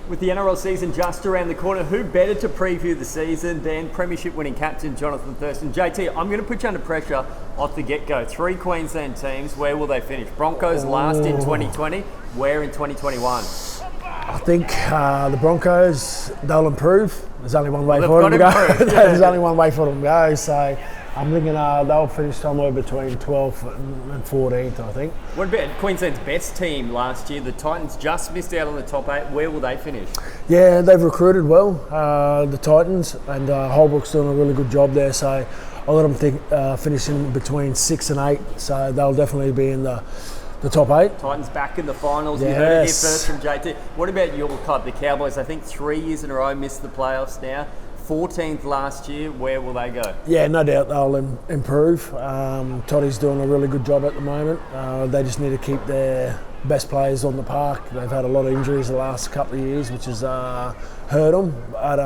With the NRL season just around the corner, who better to preview the season than Premiership winning captain Johnathan Thurston? JT, I'm going to put you under pressure off the get-go. 3 Queensland teams, where will they finish? Broncos last in 2020, where in 2021? I think the Broncos, they'll improve. There's only one way for them to go. There's only one way for them to go. So I'm thinking they'll finish somewhere between 12th and 14th, I think. What about Queensland's best team last year? The Titans just missed out on the top 8. Where will they finish? Yeah, they've recruited well, the Titans, and Holbrook's doing a really good job there. So I got them finishing between 6 and 8. So they'll definitely be in the top 8. Titans back in the finals. Yes. You heard it here first from JT. What about your club, the Cowboys? I think 3 years in a row missed the playoffs now. 14th last year. Where will they go? Yeah, no doubt they'll improve. Toddy's doing a really good job at the moment. They just need to keep their best players on the park. They've had a lot of injuries the last couple of years, which has hurt them. But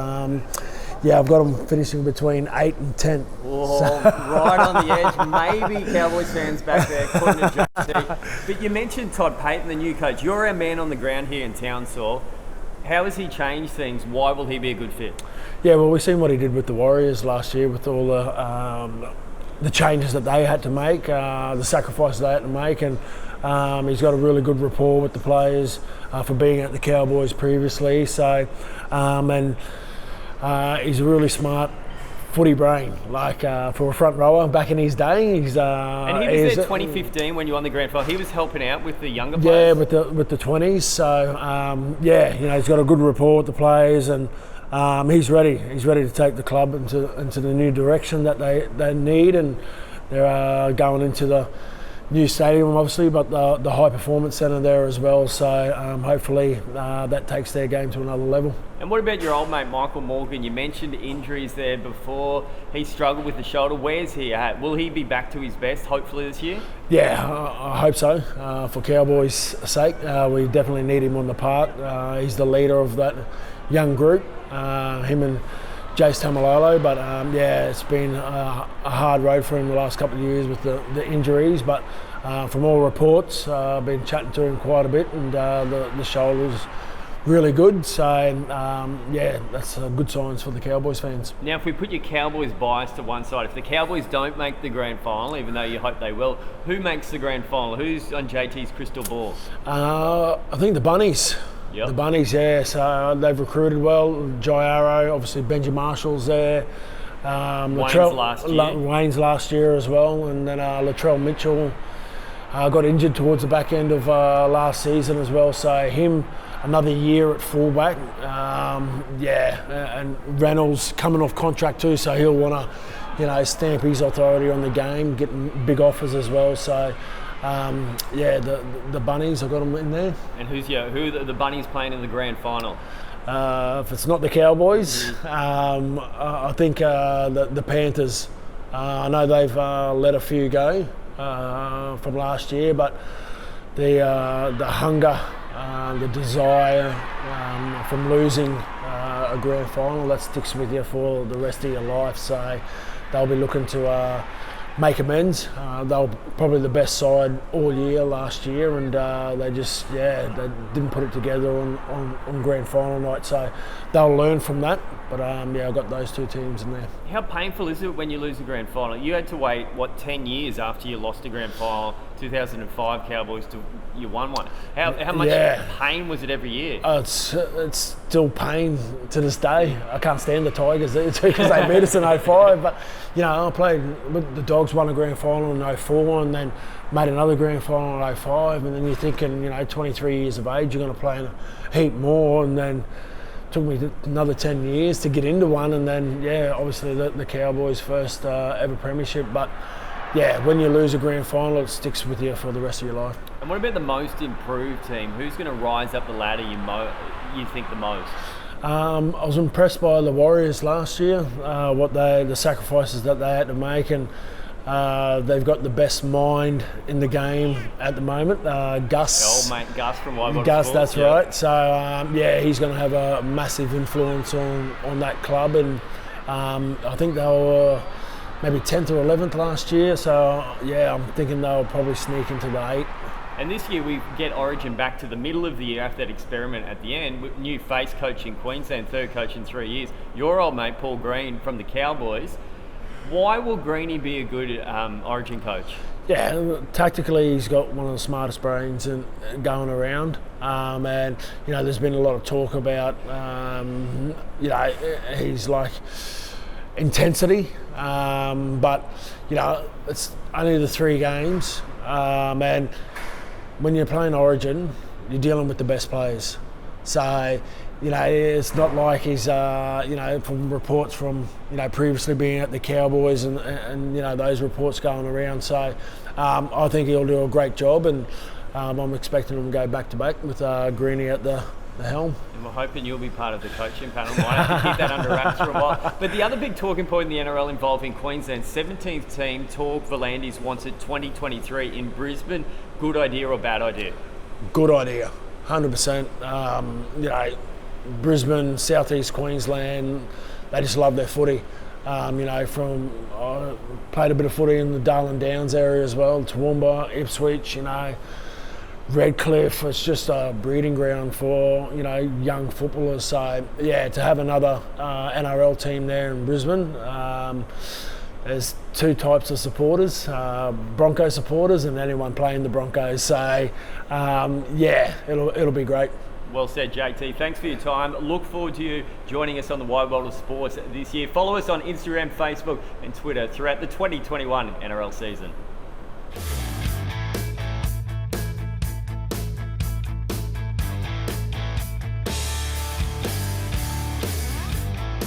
yeah, I've got them finishing between 8 and 10. Oh, right on the edge. Maybe Cowboys fans back there couldn't adjust. But you mentioned Todd Payton, the new coach. You're our man on the ground here in Townsville. How has he changed things? Why will he be a good fit? Yeah, well, we've seen what he did with the Warriors last year with all the changes that they had to make, the sacrifices they had to make, and he's got a really good rapport with the players for being at the Cowboys previously. So, and he's a really smart footy brain, like for a front rower back in his day. And he was there 2015 when you won the grand final. He was helping out with the younger players. Yeah, with the 20s. So yeah, he's got a good rapport with the players, and he's ready. He's ready to take the club into the new direction that they need, and they're going into the new stadium, obviously, but the high performance centre there as well. So hopefully that takes their game to another level. And what about your old mate Michael Morgan? You mentioned injuries there before. He struggled with the shoulder. Where's he at? Will he be back to his best hopefully this year? Yeah, I hope so. For Cowboys' sake, we definitely need him on the park. He's the leader of that young group, him and Jace Tamalolo, but yeah, it's been a hard road for him the last couple of years with the injuries, but from all reports, I've been chatting to him quite a bit, and the shoulder's really good, so yeah, that's good signs for the Cowboys fans. Now, if we put your Cowboys bias to one side, if the Cowboys don't make the grand final, even though you hope they will, who makes the grand final? Who's on JT's crystal ball? I think the Bunnies. Yep. The Bunnies, yeah, so they've recruited well. Jai Arrow, obviously Benji Marshall's there. Wayne's last year as well, and then Latrell Mitchell got injured towards the back end of last season as well, so him another year at fullback. Yeah, and Reynolds coming off contract too, so he'll want to stamp his authority on the game, getting big offers as well, so yeah, the Bunnies, I've got them in there. And who are the Bunnies playing in the grand final? If it's not the Cowboys, I think the Panthers. I know they've let a few go from last year, but the hunger, the desire from losing a grand final, that sticks with you for the rest of your life. So they'll be looking to make amends. They were probably the best side all year last year, and they didn't put it together on grand final night, so they'll learn from that. But yeah, I've got those two teams in there. How painful is it when you lose a grand final? You had to wait 10 years after you lost a grand final, 2005 Cowboys, to you won one. How much pain was it every year? It's still pain to this day. I can't stand the Tigers because they beat us in 05, but I played with the Dogs, won a grand final in 04, and then made another grand final in 05, and then you're thinking 23 years of age, you're going to play in a heap more, and then took me another 10 years to get into one, and then obviously the Cowboys' first ever premiership. But yeah, when you lose a grand final, it sticks with you for the rest of your life. And what about the most improved team? Who's going to rise up the ladder you think the most? I was impressed by the Warriors last year, the sacrifices that they had to make, and they've got the best mind in the game at the moment. Gus. Old mate Gus from Whitewater Gus, Sports, that's right. So yeah, he's going to have a massive influence on that club, and I think they were maybe 10th or 11th last year. So yeah, I'm thinking they'll probably sneak into the 8 And this year we get Origin back to the middle of the year after that experiment at the end, with new face coach in Queensland, third coach in 3 years. Your old mate, Paul Green from the Cowboys. Why will Greeny be a good Origin coach? Yeah, tactically he's got one of the smartest brains going around, and there's been a lot of talk about he's like intensity, but it's only the 3 games, and when you're playing Origin, you're dealing with the best players. So, it's not like he's, from reports from, previously being at the Cowboys and those reports going around. So, I think he'll do a great job, and I'm expecting him to go back to back with Greeny at the helm. And we're hoping you'll be part of the coaching panel. Might have to keep that under wraps for a while. But the other big talking point in the NRL involving Queensland's 17th team, Torg Volandis, wants it 2023 in Brisbane. Good idea or bad idea? Good idea, 100%. Brisbane, southeast Queensland, they just love their footy. I played a bit of footy in the Darling Downs area as well, Toowoomba, Ipswich, Redcliffe. It's just a breeding ground for, young footballers. So, yeah, to have another NRL team there in Brisbane, there's 2 types of supporters, Bronco supporters and anyone playing the Broncos. So, it'll be great. Well said, JT. Thanks for your time. Look forward to you joining us on the Wide World of Sports this year. Follow us on Instagram, Facebook and Twitter throughout the 2021 NRL season.